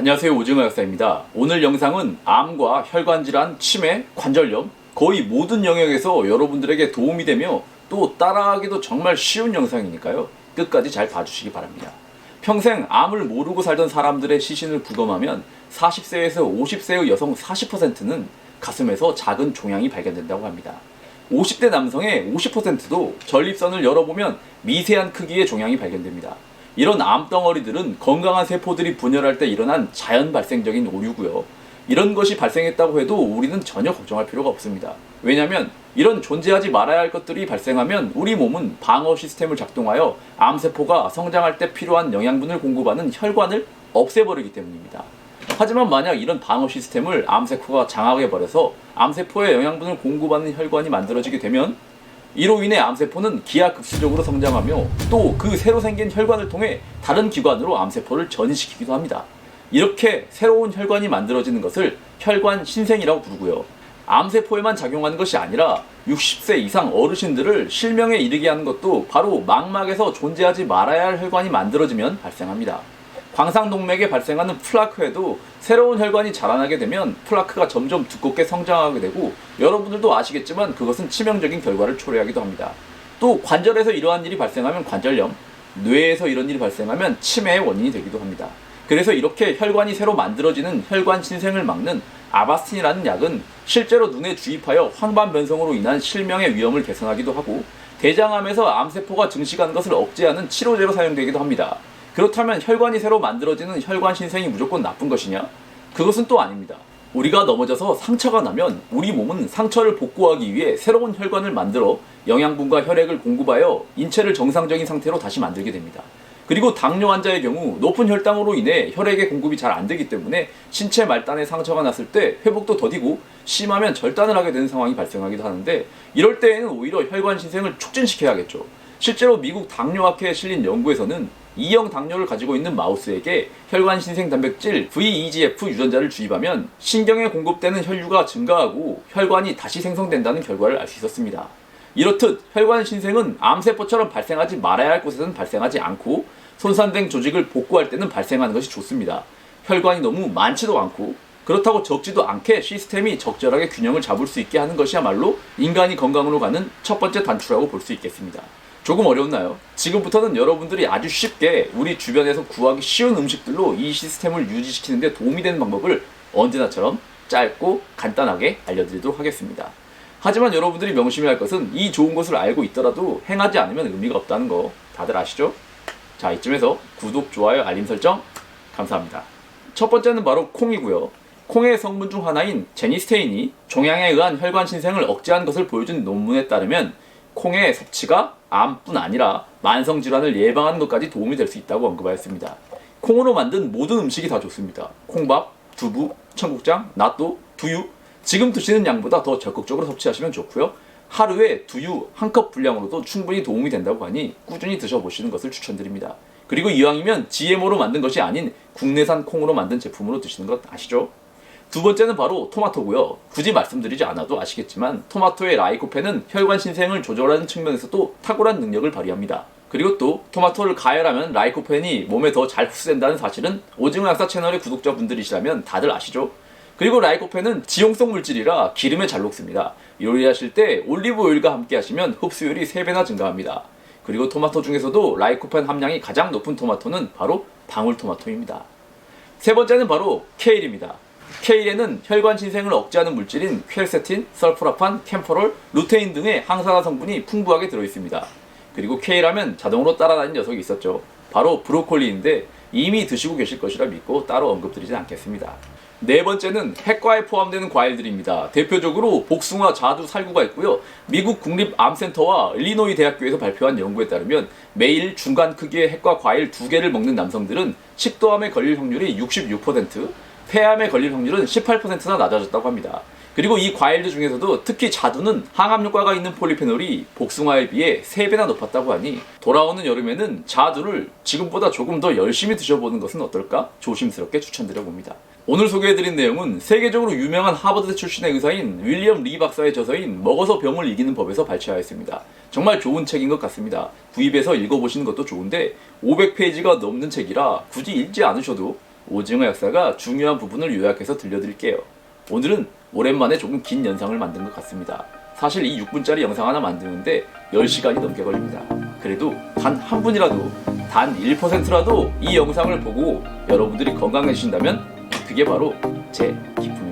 안녕하세요, 오징어 약사입니다. 오늘 영상은 암과 혈관질환, 치매, 관절염 거의 모든 영역에서 여러분들에게 도움이 되며 또 따라하기도 정말 쉬운 영상이니까요. 끝까지 잘 봐주시기 바랍니다. 평생 암을 모르고 살던 사람들의 시신을 부검하면 40세에서 50세의 여성 40%는 가슴에서 작은 종양이 발견된다고 합니다. 50대 남성의 50%도 전립선을 열어보면 미세한 크기의 종양이 발견됩니다. 이런 암덩어리들은 건강한 세포들이 분열할 때 일어난 자연 발생적인 오류고요. 이런 것이 발생했다고 해도 우리는 전혀 걱정할 필요가 없습니다. 왜냐하면 이런 존재하지 말아야 할 것들이 발생하면 우리 몸은 방어 시스템을 작동하여 암세포가 성장할 때 필요한 영양분을 공급하는 혈관을 없애버리기 때문입니다. 하지만 만약 이런 방어 시스템을 암세포가 장악해버려서 암세포에 영양분을 공급하는 혈관이 만들어지게 되면 이로 인해 암세포는 기하급수적으로 성장하며 또 그 새로 생긴 혈관을 통해 다른 기관으로 암세포를 전이시키기도 합니다. 이렇게 새로운 혈관이 만들어지는 것을 혈관 신생이라고 부르고요. 암세포에만 작용하는 것이 아니라 60세 이상 어르신들을 실명에 이르게 하는 것도 바로 망막에서 존재하지 말아야 할 혈관이 만들어지면 발생합니다. 광상동맥에 발생하는 플라크에도 새로운 혈관이 자라나게 되면 플라크가 점점 두껍게 성장하게 되고 여러분들도 아시겠지만 그것은 치명적인 결과를 초래하기도 합니다. 또 관절에서 이러한 일이 발생하면 관절염, 뇌에서 이런 일이 발생하면 치매의 원인이 되기도 합니다. 그래서 이렇게 혈관이 새로 만들어지는 혈관 신생을 막는 아바스틴이라는 약은 실제로 눈에 주입하여 황반 변성으로 인한 실명의 위험을 개선하기도 하고 대장암에서 암세포가 증식한 것을 억제하는 치료제로 사용되기도 합니다. 그렇다면 혈관이 새로 만들어지는 혈관 신생이 무조건 나쁜 것이냐? 그것은 또 아닙니다. 우리가 넘어져서 상처가 나면 우리 몸은 상처를 복구하기 위해 새로운 혈관을 만들어 영양분과 혈액을 공급하여 인체를 정상적인 상태로 다시 만들게 됩니다. 그리고 당뇨 환자의 경우 높은 혈당으로 인해 혈액의 공급이 잘 안 되기 때문에 신체 말단에 상처가 났을 때 회복도 더디고 심하면 절단을 하게 되는 상황이 발생하기도 하는데 이럴 때에는 오히려 혈관 신생을 촉진시켜야겠죠. 실제로 미국 당뇨학회에 실린 연구에서는 2형 당뇨를 가지고 있는 마우스에게 혈관 신생 단백질 VEGF 유전자를 주입하면 신경에 공급되는 혈류가 증가하고 혈관이 다시 생성된다는 결과를 알 수 있었습니다. 이렇듯 혈관 신생은 암세포처럼 발생하지 말아야 할 곳에서는 발생하지 않고 손상된 조직을 복구할 때는 발생하는 것이 좋습니다. 혈관이 너무 많지도 않고 그렇다고 적지도 않게 시스템이 적절하게 균형을 잡을 수 있게 하는 것이야말로 인간이 건강으로 가는 첫 번째 단추라고 볼 수 있겠습니다. 조금 어려웠나요? 지금부터는 여러분들이 아주 쉽게 우리 주변에서 구하기 쉬운 음식들로 이 시스템을 유지시키는 데 도움이 되는 방법을 언제나처럼 짧고 간단하게 알려드리도록 하겠습니다. 하지만 여러분들이 명심해야 할 것은 이 좋은 것을 알고 있더라도 행하지 않으면 의미가 없다는 거 다들 아시죠? 자, 이쯤에서 구독, 좋아요, 알림 설정 감사합니다. 첫 번째는 바로 콩이고요. 콩의 성분 중 하나인 제니스테인이 종양에 의한 혈관 신생을 억제한 것을 보여준 논문에 따르면 콩의 섭취가 암뿐 아니라 만성질환을 예방하는 것까지 도움이 될 수 있다고 언급하였습니다. 콩으로 만든 모든 음식이 다 좋습니다. 콩밥, 두부, 청국장, 낫또, 두유 지금 드시는 양보다 더 적극적으로 섭취하시면 좋고요. 하루에 두유 한 컵 분량으로도 충분히 도움이 된다고 하니 꾸준히 드셔보시는 것을 추천드립니다. 그리고 이왕이면 GMO로 만든 것이 아닌 국내산 콩으로 만든 제품으로 드시는 것 아시죠? 두 번째는 바로 토마토고요. 굳이 말씀드리지 않아도 아시겠지만 토마토의 라이코펜은 혈관 신생을 조절하는 측면에서도 탁월한 능력을 발휘합니다. 그리고 또 토마토를 가열하면 라이코펜이 몸에 더 잘 흡수된다는 사실은 오징어 약사 채널의 구독자분들이시라면 다들 아시죠? 그리고 라이코펜은 지용성 물질이라 기름에 잘 녹습니다. 요리하실 때 올리브 오일과 함께 하시면 흡수율이 3배나 증가합니다. 그리고 토마토 중에서도 라이코펜 함량이 가장 높은 토마토는 바로 방울토마토입니다. 세 번째는 바로 케일입니다. 케일에는 혈관 신생을 억제하는 물질인 퀘르세틴, 설포라판, 캠퍼롤, 루테인 등의 항산화 성분이 풍부하게 들어있습니다. 그리고 케일하면 자동으로 따라다니는 녀석이 있었죠. 바로 브로콜리인데 이미 드시고 계실 것이라 믿고 따로 언급드리지 않겠습니다. 네 번째는 핵과에 포함되는 과일들입니다. 대표적으로 복숭아, 자두, 살구가 있고요. 미국 국립암센터와 일리노이 대학교에서 발표한 연구에 따르면 매일 중간 크기의 핵과 과일 2개를 먹는 남성들은 식도암에 걸릴 확률이 66%, 폐암에 걸릴 확률은 18%나 낮아졌다고 합니다. 그리고 이 과일들 중에서도 특히 자두는 항암 효과가 있는 폴리페놀이 복숭아에 비해 3배나 높았다고 하니 돌아오는 여름에는 자두를 지금보다 조금 더 열심히 드셔보는 것은 어떨까 조심스럽게 추천드려봅니다. 오늘 소개해드린 내용은 세계적으로 유명한 하버드 출신의 의사인 윌리엄 리 박사의 저서인 먹어서 병을 이기는 법에서 발췌하였습니다. 정말 좋은 책인 것 같습니다. 구입해서 읽어보시는 것도 좋은데 500페이지가 넘는 책이라 굳이 읽지 않으셔도 오징어 역사가 중요한 부분을 요약해서 들려드릴게요. 오늘은 오랜만에 조금 긴 영상을 만든 것 같습니다. 사실 이 6분짜리 영상 하나 만드는데 10시간이 넘게 걸립니다. 그래도 단 한 분이라도, 단 1%라도 이 영상을 보고 여러분들이 건강해지신다면 그게 바로 제 기쁨입니다.